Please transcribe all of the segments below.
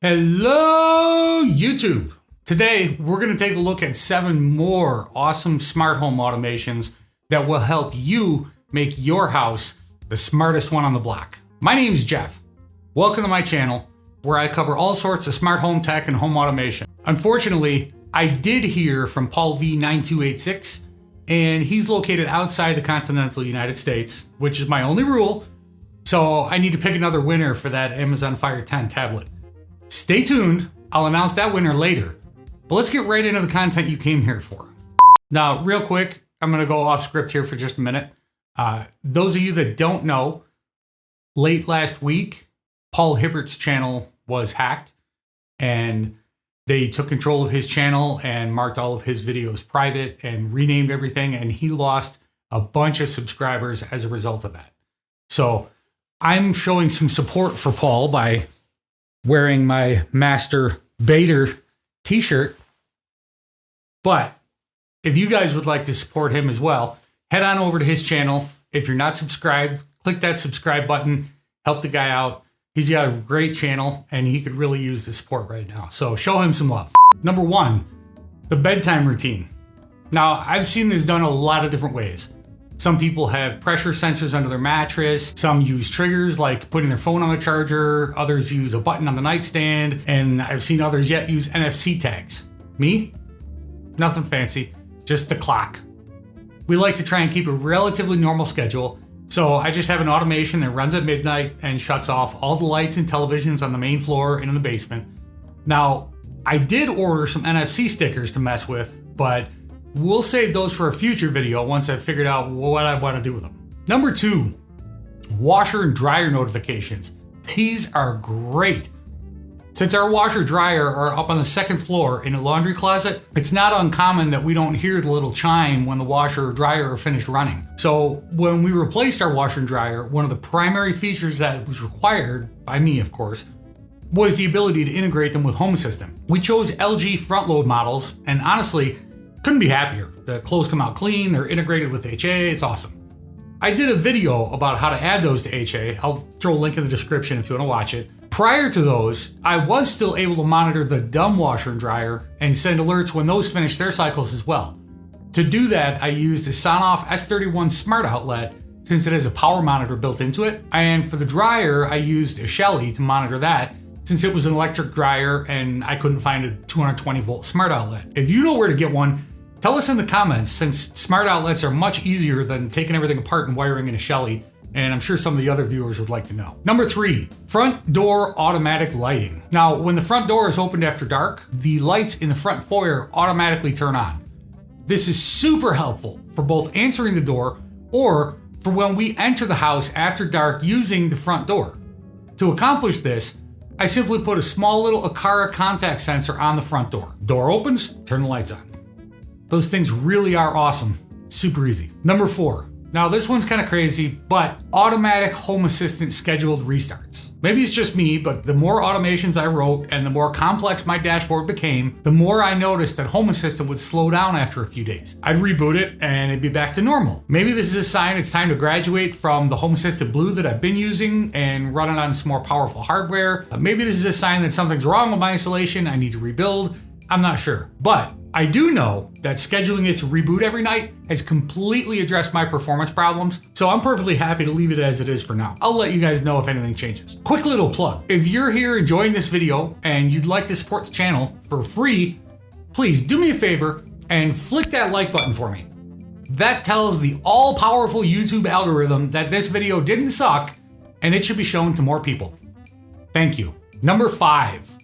Hello, YouTube. Today, we're going to take a look at 7 more awesome smart home automations that will help you make your house the smartest one on the block. My name is Jeff. Welcome to my channel, where I cover all sorts of smart home tech and home automation. Unfortunately, I did hear from Paul V9286, and he's located outside the continental United States, which is my only rule, so I need to pick another winner for that Amazon Fire 10 tablet. Stay tuned, I'll announce that winner later. But let's get right into the content you came here for. Now, real quick, I'm gonna go off script here for just a minute. Those of you that don't know, late last week, Paul Hibbert's channel was hacked, and they took control of his channel and marked all of his videos private and renamed everything, and he lost a bunch of subscribers as a result of that. So I'm showing some support for Paul by wearing my Master Bader t-shirt. But if you guys would like to support him as well, head on over to his channel. If you're not subscribed, click that subscribe button, help the guy out. He's got a great channel and he could really use the support right now. So show him some love. Number 1, the bedtime routine. Now, I've seen this done a lot of different ways. Some people have pressure sensors under their mattress. Some use triggers like putting their phone on the charger. Others use a button on the nightstand. And I've seen others yet use NFC tags. Me? Nothing fancy, just the clock. We like to try and keep a relatively normal schedule. So I just have an automation that runs at midnight and shuts off all the lights and televisions on the main floor and in the basement. Now, I did order some NFC stickers to mess with, but we'll save those for a future video once I've figured out what I want to do with them. Number 2, washer and dryer notifications. These are great. Since our washer dryer are up on the 2nd floor in a laundry closet, it's not uncommon that we don't hear the little chime when the washer or dryer are finished running. So when we replaced our washer and dryer, one of the primary features that was required, by me of course, was the ability to integrate them with Home Assistant. We chose LG front load models, and honestly, couldn't be happier. The clothes come out clean, they're integrated with HA, it's awesome. I did a video about how to add those to HA. I'll throw a link in the description if you want to watch it. Prior to those, I was still able to monitor the dumb washer and dryer and send alerts when those finished their cycles as well. To do that, I used a Sonoff S31 smart outlet since it has a power monitor built into it. And for the dryer, I used a Shelly to monitor that since it was an electric dryer and I couldn't find a 220 volt smart outlet. If you know where to get one, tell us in the comments, since smart outlets are much easier than taking everything apart and wiring in a Shelly, and I'm sure some of the other viewers would like to know. Number 3, front door automatic lighting. Now, when the front door is opened after dark, the lights in the front foyer automatically turn on. This is super helpful for both answering the door or for when we enter the house after dark using the front door. To accomplish this, I simply put a small little Aqara contact sensor on the front door. Door opens, turn the lights on. Those things really are awesome. Super easy. Number 4. Now this one's kind of crazy, but automatic Home Assistant scheduled restarts. Maybe it's just me, but the more automations I wrote and the more complex my dashboard became, the more I noticed that Home Assistant would slow down after a few days. I'd reboot it and it'd be back to normal. Maybe this is a sign it's time to graduate from the Home Assistant Blue that I've been using and run it on some more powerful hardware. Maybe this is a sign that something's wrong with my installation, I need to rebuild. I'm not sure, but I do know that scheduling it to reboot every night has completely addressed my performance problems, so I'm perfectly happy to leave it as it is for now. I'll let you guys know if anything changes. Quick little plug. If you're here enjoying this video and you'd like to support the channel for free, please do me a favor and flick that like button for me. That tells the all-powerful YouTube algorithm that this video didn't suck and it should be shown to more people. Thank you. Number 5,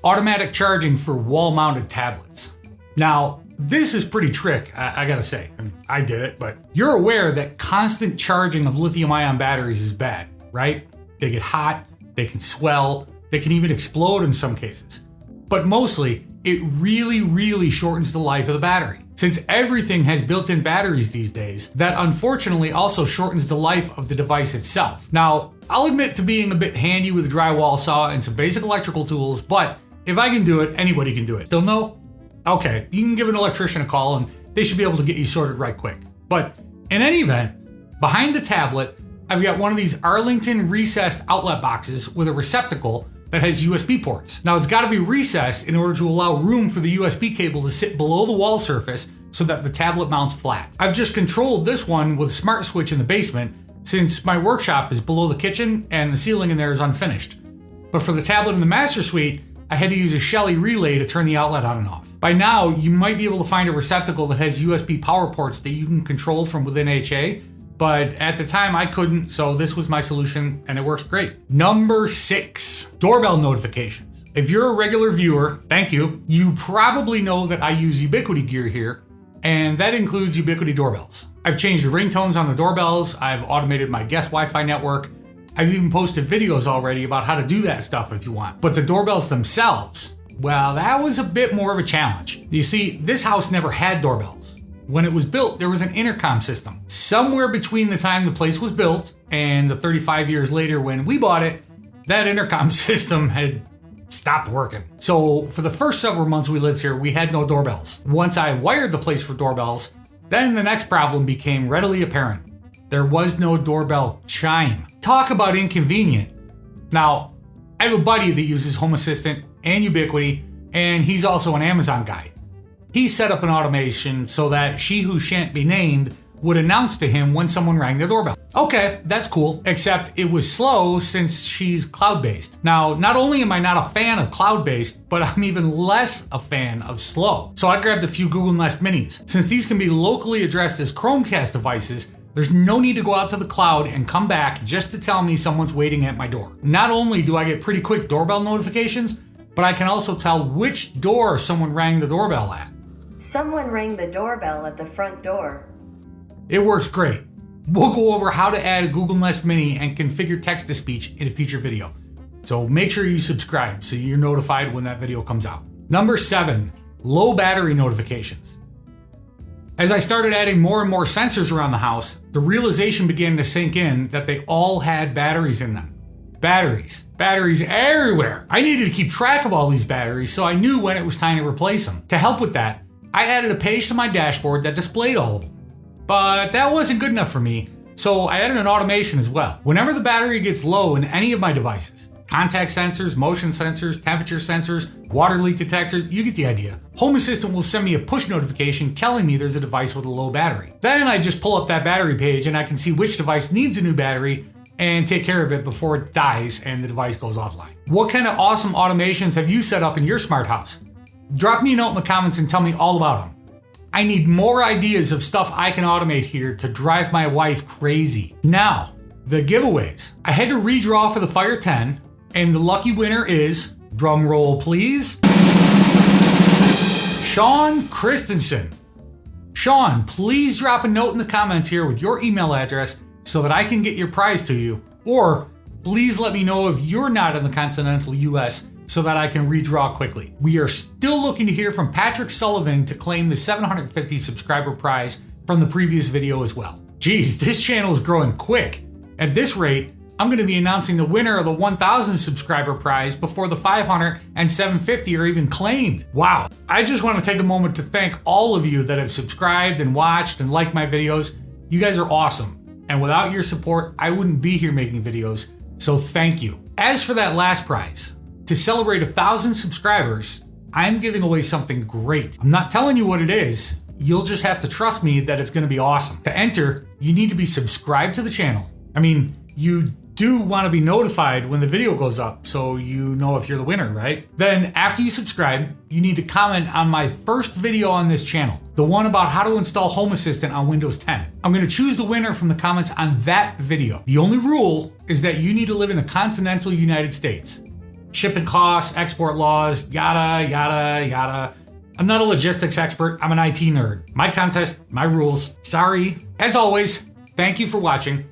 automatic charging for wall-mounted tablets. Now, this is pretty trick, I gotta say. I mean, I did it, but you're aware that constant charging of lithium-ion batteries is bad, right? They get hot, they can swell, they can even explode in some cases. But mostly, it really shortens the life of the battery. Since everything has built-in batteries these days, that unfortunately also shortens the life of the device itself. Now, I'll admit to being a bit handy with a drywall saw and some basic electrical tools, but if I can do it, anybody can do it. Still no? Okay, you can give an electrician a call and they should be able to get you sorted right quick. But in any event, behind the tablet, I've got one of these Arlington recessed outlet boxes with a receptacle that has USB ports. Now it's got to be recessed in order to allow room for the USB cable to sit below the wall surface so that the tablet mounts flat. I've just controlled this one with a smart switch in the basement since my workshop is below the kitchen and the ceiling in there is unfinished. But for the tablet in the master suite, I had to use a Shelly relay to turn the outlet on and off. By now, you might be able to find a receptacle that has USB power ports that you can control from within HA, but at the time I couldn't, so this was my solution and it works great. Number 6, doorbell notifications. If you're a regular viewer, thank you. You probably know that I use Ubiquiti gear here, and that includes Ubiquiti doorbells. I've changed the ringtones on the doorbells, I've automated my guest Wi-Fi network, I've even posted videos already about how to do that stuff if you want. But the doorbells themselves, well, that was a bit more of a challenge. You see, this house never had doorbells. When it was built, there was an intercom system. Somewhere between the time the place was built and the 35 years later when we bought it, that intercom system had stopped working. So for the first several months we lived here, we had no doorbells. Once I wired the place for doorbells, then the next problem became readily apparent. There was no doorbell chime. Talk about inconvenient. Now, I have a buddy that uses Home Assistant and Ubiquiti, and he's also an Amazon guy. He set up an automation so that she who shan't be named would announce to him when someone rang the doorbell. Okay, that's cool, except it was slow since she's cloud-based. Now, not only am I not a fan of cloud-based, but I'm even less a fan of slow. So I grabbed a few Google Nest Minis. Since these can be locally addressed as Chromecast devices, there's no need to go out to the cloud and come back just to tell me someone's waiting at my door. Not only do I get pretty quick doorbell notifications, but I can also tell which door someone rang the doorbell at. Someone rang the doorbell at the front door. It works great. We'll go over how to add a Google Nest Mini and configure text-to-speech in a future video. So make sure you subscribe so you're notified when that video comes out. Number 7, low battery notifications. As I started adding more and more sensors around the house, the realization began to sink in that they all had batteries in them. Batteries everywhere. I needed to keep track of all these batteries so I knew when it was time to replace them. To help with that, I added a page to my dashboard that displayed all of them. But that wasn't good enough for me, so I added an automation as well. Whenever the battery gets low in any of my devices, contact sensors, motion sensors, temperature sensors, water leak detectors, you get the idea. Home Assistant will send me a push notification telling me there's a device with a low battery. Then I just pull up that battery page and I can see which device needs a new battery and take care of it before it dies and the device goes offline. What kind of awesome automations have you set up in your smart house? Drop me a note in the comments and tell me all about them. I need more ideas of stuff I can automate here to drive my wife crazy. Now, the giveaways. I had to redraw for the Fire 10, and the lucky winner is, drum roll please, Sean Christensen. Sean, please drop a note in the comments here with your email address so that I can get your prize to you, or please let me know if you're not in the continental US so that I can redraw quickly. We are still looking to hear from Patrick Sullivan to claim the 750 subscriber prize from the previous video as well. Geez, this channel is growing quick. At this rate, I'm going to be announcing the winner of the 1,000 subscriber prize before the 500 and 750 are even claimed. Wow. I just want to take a moment to thank all of you that have subscribed and watched and liked my videos. You guys are awesome. And without your support, I wouldn't be here making videos. So thank you. As for that last prize, to celebrate 1,000 subscribers, I'm giving away something great. I'm not telling you what it is. You'll just have to trust me that it's going to be awesome. To enter, you need to be subscribed to the channel. I mean, you do want to be notified when the video goes up so you know if you're the winner, right? Then after you subscribe, you need to comment on my first video on this channel, the one about how to install Home Assistant on Windows 10. I'm going to choose the winner from the comments on that video. The only rule is that you need to live in the continental United States. Shipping costs, export laws, yada, yada, yada. I'm not a logistics expert, I'm an IT nerd. My contest, my rules. Sorry. As always, thank you for watching.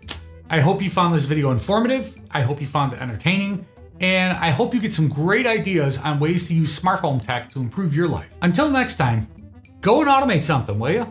I hope you found this video informative, I hope you found it entertaining, and I hope you get some great ideas on ways to use smart home tech to improve your life. Until next time, go and automate something, will ya?